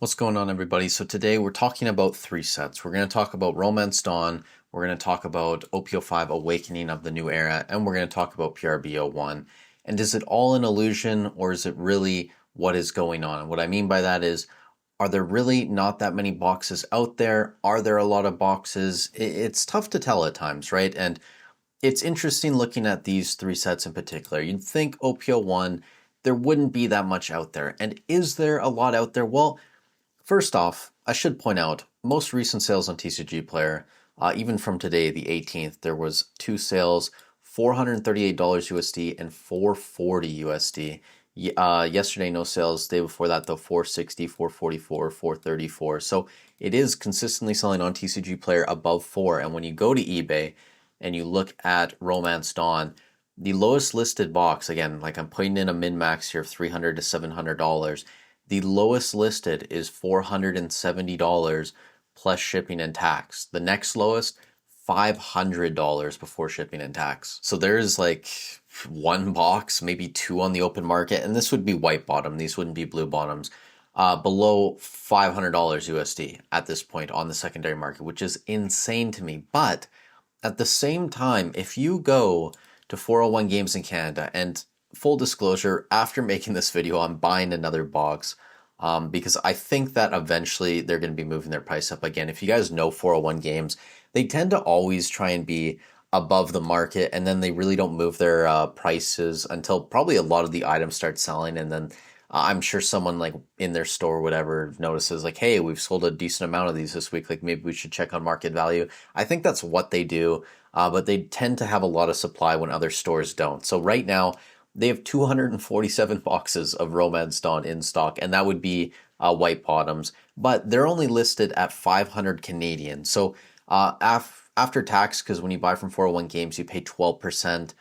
What's going on, everybody? So today we're talking about three sets. We're going to talk about Romance Dawn, we're going to talk about OPO5 Awakening of the New Era, and we're going to talk about PRBO1. And is it all an illusion, or is it really what is going on? What I mean by that is, are there really not that many boxes out there? Are there a lot of boxes? It's tough to tell at times, right? And it's interesting looking at these three sets in particular. You'd think OPO1, there wouldn't be that much out there. And is there a lot out there? Well, first off, I should point out, most recent sales on TCG Player, even from today, the 18th, there was two sales, $438 USD and 440 USD. Yesterday, no sales. Day before that, though, 460, 444, 434. So it is consistently selling on TCG Player above 4. And when you go to eBay and you look at Romance Dawn, the lowest listed box, again, like I'm putting in a min-max here of $300 to $700, the lowest listed is $470 plus shipping and tax. The next lowest, $500 before shipping and tax. So there's like one box, maybe two on the open market, and this would be white bottom. These wouldn't be blue bottoms. Below $500 USD at this point on the secondary market, which is insane to me. But at the same time, if you go to 401 Games in Canada, and full disclosure, after making this video, I'm buying another box because I think that eventually they're going to be moving their price up again. If you guys know 401 Games, they tend to always try and be above the market, and then they really don't move their prices until probably a lot of the items start selling, and then I'm sure someone like in their store or whatever notices like, hey, we've sold a decent amount of these this week, like maybe we should check on market value. I think that's what they do, but they tend to have a lot of supply when other stores don't. So right now, they have 247 boxes of Romance Dawn in stock, and that would be white bottoms, but they're only listed at 500 Canadian. So after tax, because when you buy from 401 Games, you pay 12%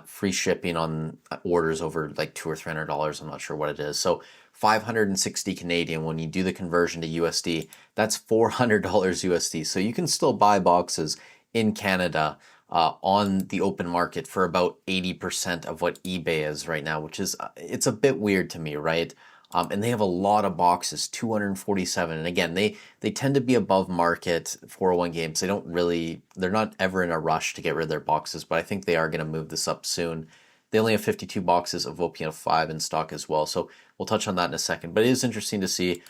free shipping on orders over like $200 or $300. I'm not sure what it is. So 560 Canadian, when you do the conversion to USD, that's $400 USD. So you can still buy boxes in Canada on the open market for about 80% of what eBay is right now, which is, it's a bit weird to me, right? And they have a lot of boxes, 247. And again, they tend to be above market 401 Games. They're not ever in a rush to get rid of their boxes, but I think they are going to move this up soon. They only have 52 boxes of OPO5 in stock as well. So we'll touch on that in a second. But it is interesting to see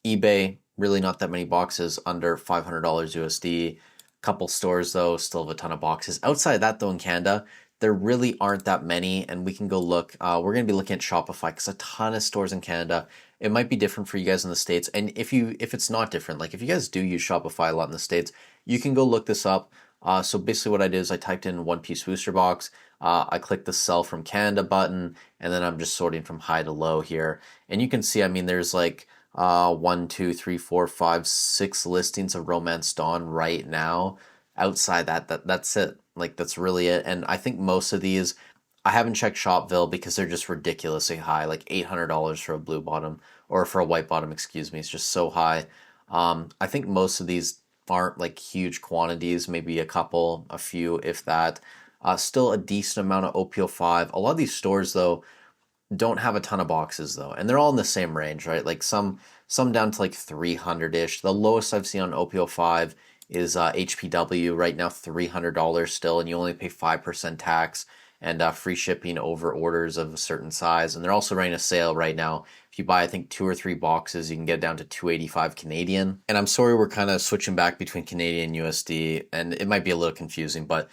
eBay, really not that many boxes under $500 USD. Couple stores, though, still have a ton of boxes. Outside of that, though, in Canada, there really aren't that many, and we can go look. We're going to be looking at Shopify because a ton of stores in Canada. It might be different for you guys in the States, and if it's not different, like if you guys do use Shopify a lot in the States, you can go look this up. So basically what I did is I typed in One Piece booster box, I clicked the sell from Canada button, and then I'm just sorting from high to low here. And you can see, I mean, there's like 1, 2, 3, 4, 5, 6 listings of Romance Dawn right now. Outside that's it. Like that's really it. And I think most of these, I haven't checked Shopville because they're just ridiculously high, like $800 for a blue bottom or for a white bottom, excuse me. It's just so high. I think most of these aren't like huge quantities, maybe a couple, a few, if that. Still a decent amount of OPO5. A lot of these stores though don't have a ton of boxes though, and they're all in the same range, right? Like some down to like 300-ish. The lowest I've seen on OPO5 is HPW right now, $300 still, and you only pay 5% tax and free shipping over orders of a certain size. And they're also running a sale right now. If you buy, I think 2 or 3 boxes, you can get down to 285 Canadian. And I'm sorry we're kind of switching back between Canadian and USD, and it might be a little confusing, but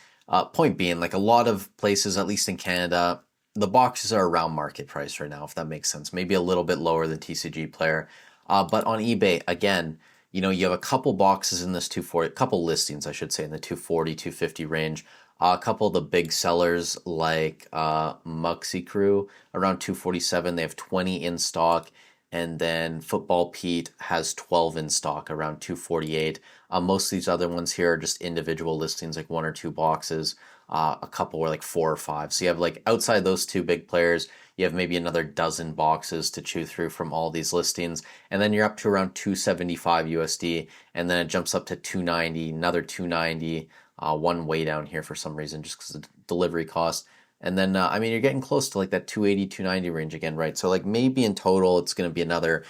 point being, like a lot of places, at least in Canada, the boxes are around market price right now, if that makes sense. Maybe a little bit lower than TCG Player. But on eBay, again, you know, you have a couple boxes in this 240, a couple listings, I should say, in the 240, 250 range. A couple of the big sellers like Muxy Crew around 247. They have 20 in stock. And then Football Pete has 12 in stock around 248. Most of these other ones here are just individual listings, like 1 or 2 boxes. A couple were like 4 or 5. So you have like outside those 2 big players, you have maybe another dozen boxes to chew through from all these listings. And then you're up to around 275 USD. And then it jumps up to 290, another 290, one way down here for some reason, just because of delivery cost. And then, I mean, you're getting close to like that 280, 290 range again, right? So like maybe in total, it's going to be another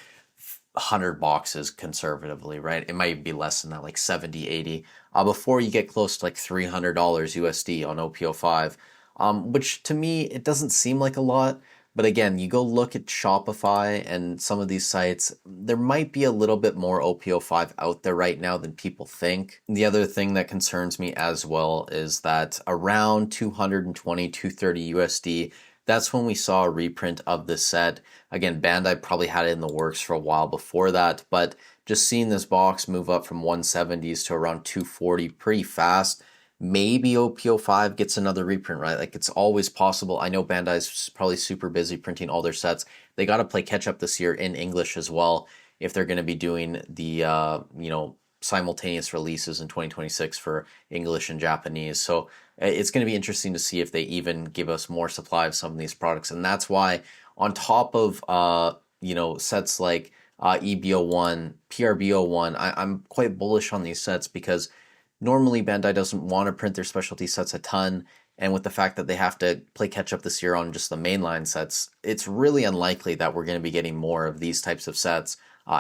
100 boxes conservatively, right? It might be less than that, like 70, 80, before you get close to like $300 USD on OPO5, which to me, it doesn't seem like a lot. But again, you go look at Shopify and some of these sites, there might be a little bit more OPO5 out there right now than people think. The other thing that concerns me as well is that around 220, 230 USD, that's when we saw a reprint of this set. Again, Bandai probably had it in the works for a while before that, but just seeing this box move up from 170s to around 240 pretty fast. Maybe OPO5 gets another reprint, right? Like it's always possible. I know Bandai's probably super busy printing all their sets. They got to play catch up this year in English as well if they're going to be doing the simultaneous releases in 2026 for English and Japanese. So it's going to be interesting to see if they even give us more supply of some of these products. And that's why on top of sets like EBO1, PRBO1, I'm quite bullish on these sets because normally Bandai doesn't want to print their specialty sets a ton, and with the fact that they have to play catch up this year on just the mainline sets, it's really unlikely that we're going to be getting more of these types of sets.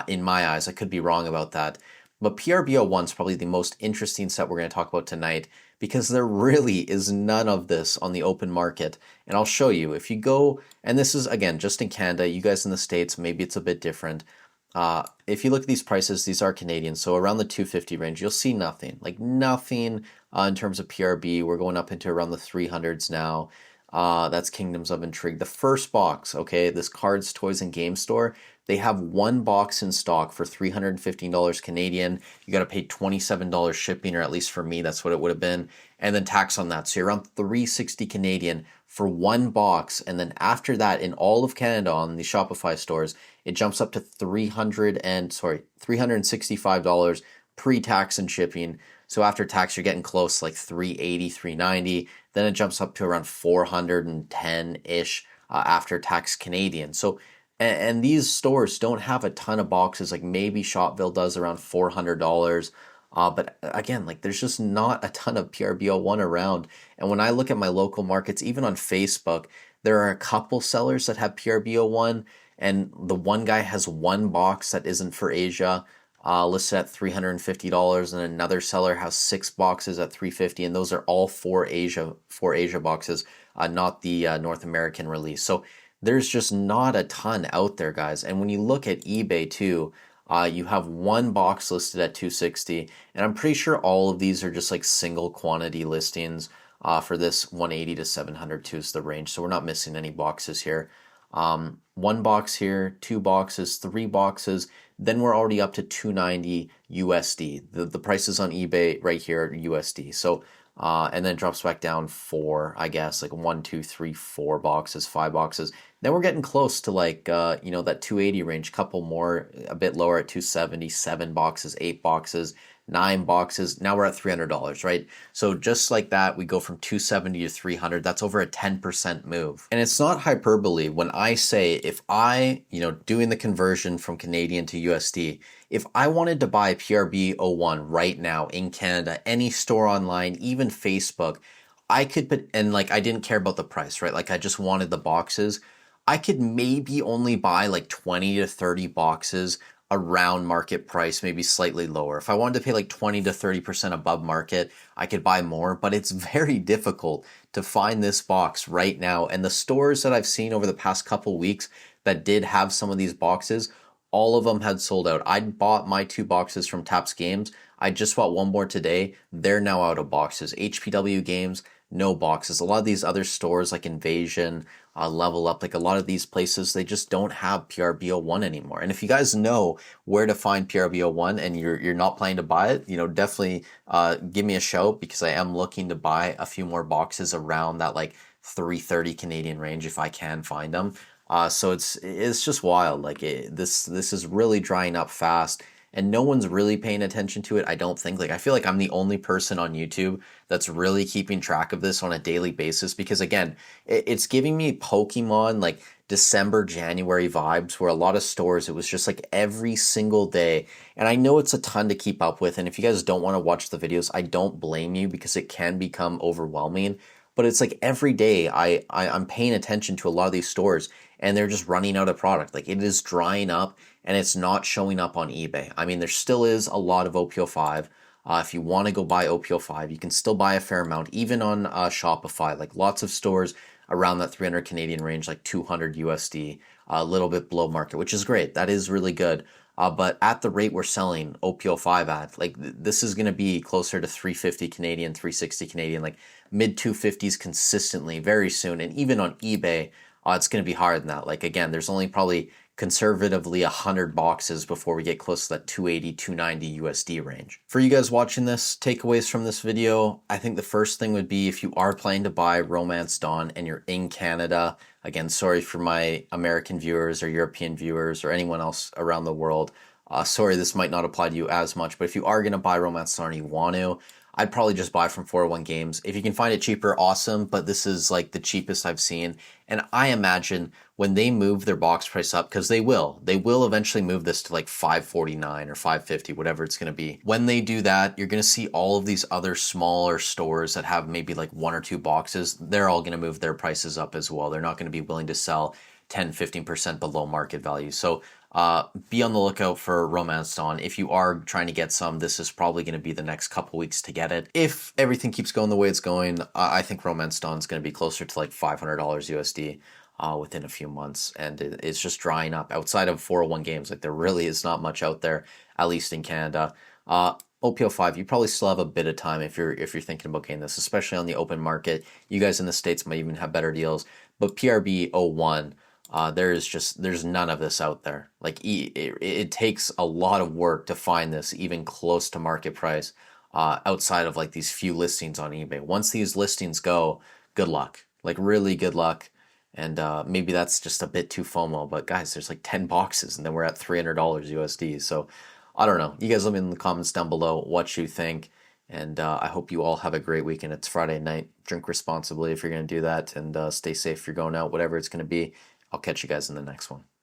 In my eyes, I could be wrong about that. But PRBO1 is probably the most interesting set we're going to talk about tonight because there really is none of this on the open market. And I'll show you. If you go, and this is again just in Canada, you guys in the States, maybe it's a bit different. If you look at these prices, these are Canadian, so around the 250 range, you'll see nothing, like nothing in terms of PRB. We're going up into around the 300s now. That's Kingdoms of Intrigue. The first box, okay, this Cards, Toys, and Game Store, they have one box in stock for $315 Canadian. You got to pay $27 shipping, or at least for me, that's what it would have been, and then tax on that. So you're around 360 Canadian for one box, and then after that, in all of Canada on the Shopify stores, it jumps up to $365 pre-tax and shipping. So after tax, you're getting close, like 380, 390. Then it jumps up to around 410-ish after tax Canadian. So, and these stores don't have a ton of boxes. Like maybe Shopville does around $400. But again, like there's just not a ton of PRBO1 around. And when I look at my local markets, even on Facebook, there are a couple sellers that have PRBO1, and the one guy has one box that isn't for Asia, listed at $350, and another seller has 6 boxes at $350, and those are all for Asia boxes, not the North American release. So there's just not a ton out there, guys. And when you look at eBay too, you have one box listed at $260, and I'm pretty sure all of these are just like single quantity listings. For this 180 to 702 is the range, so we're not missing any boxes here. One box here, 2 boxes, 3 boxes, then we're already up to 290 USD. The prices on eBay right here are USD. So and then it drops back down 4, I guess, like 1, 2, 3, 4 boxes, 5 boxes. Then we're getting close to like that 280 range, couple more, a bit lower at 270, 7 boxes, 8 boxes, 9 boxes. Now we're at $300, right? So just like that, we go from 270 to 300. That's over a 10% move. And it's not hyperbole when I say if I, doing the conversion from Canadian to USD, if I wanted to buy PRB01 right now in Canada, any store online, even Facebook, I could put, and like I didn't care about the price, right? Like I just wanted the boxes. I could maybe only buy like 20 to 30 boxes around market price, maybe slightly lower. If I wanted to pay like 20 to 30% above market, I could buy more, but it's very difficult to find this box right now. And the stores that I've seen over the past couple weeks that did have some of these boxes, all of them had sold out. I bought my 2 boxes from Taps Games. I just bought one more today. They're now out of boxes. HPW Games, no boxes. A lot of these other stores like Invasion, Level Up, like a lot of these places, they just don't have PRBO1 anymore. And if you guys know where to find PRBO1 and you're not planning to buy it, definitely give me a shout, because I am looking to buy a few more boxes around that like 330 Canadian range if I can find them. So it's just wild. Like this is really drying up fast, and no one's really paying attention to it, I don't think. Like I feel like I'm the only person on YouTube that's really keeping track of this on a daily basis, because again, it's giving me Pokemon like December, January vibes, where a lot of stores, it was just like every single day. And I know it's a ton to keep up with, and if you guys don't want to watch the videos, I don't blame you, because it can become overwhelming. But it's like every day I'm paying attention to a lot of these stores, and they're just running out of product. Like it is drying up, and it's not showing up on eBay. I mean, there still is a lot of OPO5. If you want to go buy OPO5, you can still buy a fair amount, even on Shopify. Like lots of stores around that 300 Canadian range, like 200 USD, a little bit below market, which is great. That is really good. But at the rate we're selling OPO5 at, like this is going to be closer to 350 Canadian, 360 Canadian, like mid 250s consistently very soon. And even on eBay, it's going to be higher than that. Like again, there's only probably conservatively 100 boxes before we get close to that 280, 290 USD range. For you guys watching this, takeaways from this video, I think the first thing would be if you are planning to buy Romance Dawn and you're in Canada, again, sorry for my American viewers or European viewers or anyone else around the world. Sorry, this might not apply to you as much, but if you are going to buy Romance Dawn and you want to, I'd probably just buy from 401 Games. If you can find it cheaper, awesome, but this is like the cheapest I've seen. And I imagine when they move their box price up, because they will eventually move this to like $549 or $550, whatever it's going to be. When they do that, you're going to see all of these other smaller stores that have maybe like one or two boxes. They're all going to move their prices up as well. They're not going to be willing to sell 10, 15% below market value. So be on the lookout for Romance Dawn. If you are trying to get some, this is probably going to be the next couple weeks to get it. If everything keeps going the way it's going, I think Romance Dawn is going to be closer to like $500 USD within a few months, and it's just drying up. Outside of 401 Games, like there really is not much out there, at least in Canada. OPO5, you probably still have a bit of time if you're thinking about getting this, especially on the open market. You guys in the States might even have better deals, but PRB 01. There's none of this out there. Like it takes a lot of work to find this even close to market price outside of like these few listings on eBay. Once these listings go, good luck. Like really good luck. And maybe that's just a bit too FOMO, but guys, there's like 10 boxes and then we're at $300 USD. So I don't know. You guys let me in the comments down below what you think. And I hope you all have a great weekend. It's Friday night. Drink responsibly if you're going to do that, and stay safe if you're going out, whatever it's going to be. I'll catch you guys in the next one.